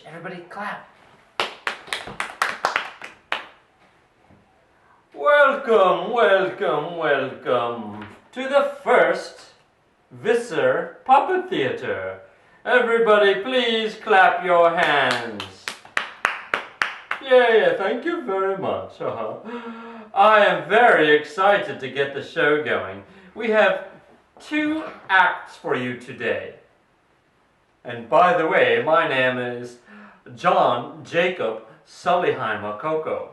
Everybody clap. Welcome, welcome, welcome to the first Visser Puppet Theater. Everybody please clap your hands. Yeah, thank you very much. I am very excited to get the show going. We have 2 acts for you today. And by the way, my name is John Jacob Sullyheimer Coco.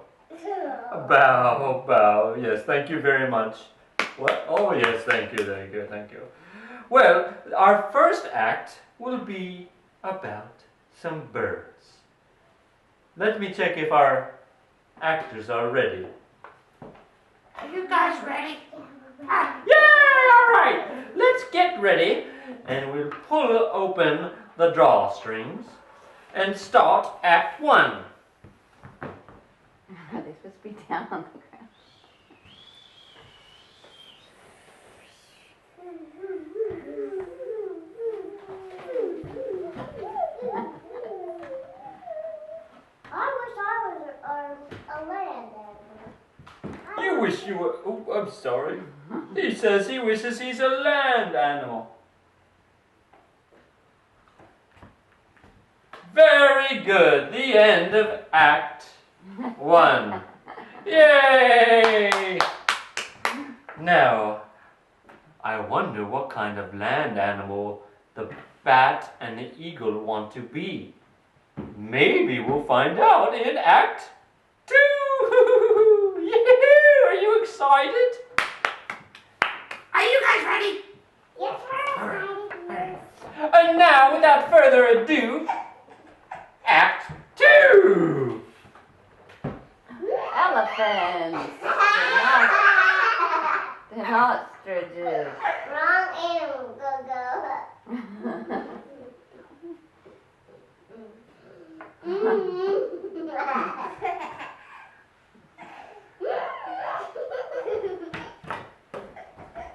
Bow. Yes, thank you very much. What? Oh, yes, thank you. Well, our first act will be about some birds. Let me check if our actors are ready. Are you guys ready? Yeah, all right. Let's get ready, and we'll pull open the drawstrings and start Act 1. Are they supposed to be down on the ground? I wish I was a land animal. You wish you were... Oh, I'm sorry. He says he wishes he's a land animal. Very good. The end of Act 1. Yay! Now, I wonder what kind of land animal the bat and the eagle want to be. Maybe we'll find out in Act 2! Yee-hoo! Are you excited? Are you guys ready? Yes, we're ready. And now, without further ado, Act 2! Elephants. And ostriches. Wrong animal, go.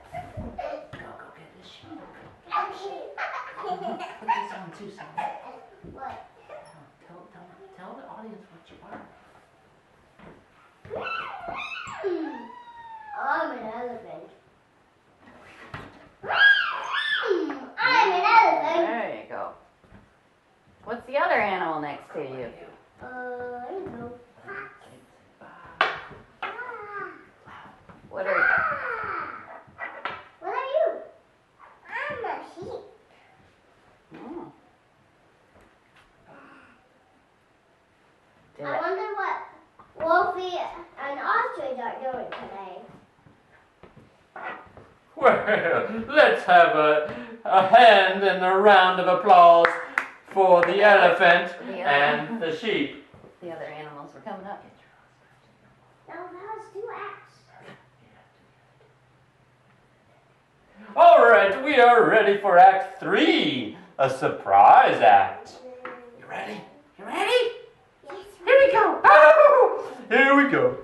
Go get the sheep. Put this on too, son. What? Tell the audience what you are. I'm an elephant. I'm an elephant. There you go. What's the other animal next to you? I don't know. What are What are you? I'm a sheep. oh. Did I it- wonder what Wolfie and Ostrich are doing today. Well, let's have a hand and a round of applause for the elephant and the sheep. The other animals were coming up. Now let's do acts. All right, we are ready for Act 3, a surprise act. You ready? You ready? Yes. Here we go. Oh, here we go.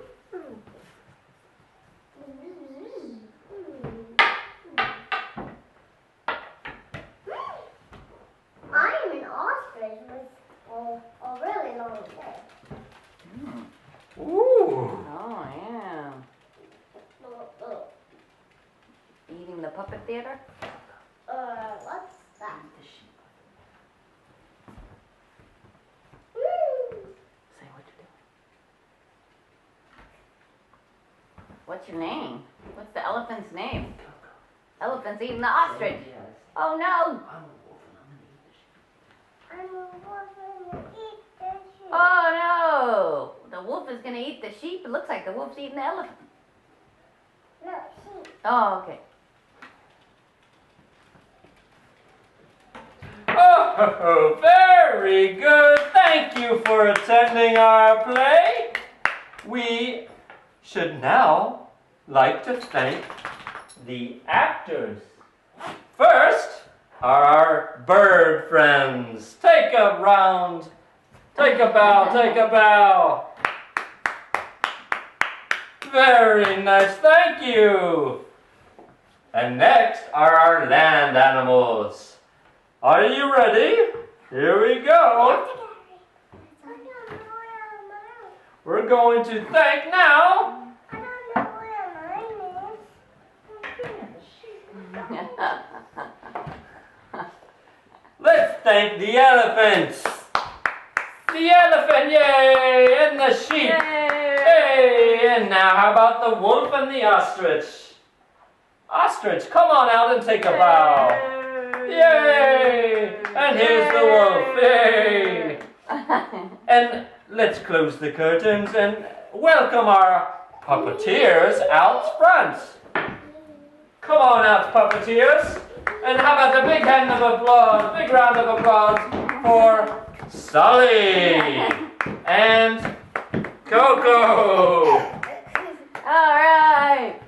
I am an ostrich with a really long tail. Ooh. Oh, yeah. Eating the puppet theater? What's that? Say what you're doing. What's your name? What's the elephant's name? Elephant's eating the ostrich. Oh, no. I'm a wolf and eat the sheep. Oh, no. The wolf is going to eat the sheep. It looks like the wolf's eating the elephant. No, sheep. Oh, okay. Oh, very good. Thank you for attending our play. We should now like to thank the actors. First are our bird friends. Take a round. Take a bow. Take a bow. Very nice. Thank you. And next are our land animals. Are you ready? Here we go. we're going to thank now. I don't know where mine is. Let's thank the elephants. The elephant, yay! And the sheep, yay! And now, how about the wolf and the ostrich? Ostrich, come on out and take a bow. Yay! And here's the wolf, yay! And let's close the curtains and welcome our puppeteers out front. Come on out, puppeteers. And how about a big hand of applause, big round of applause for Sully and Coco. All right.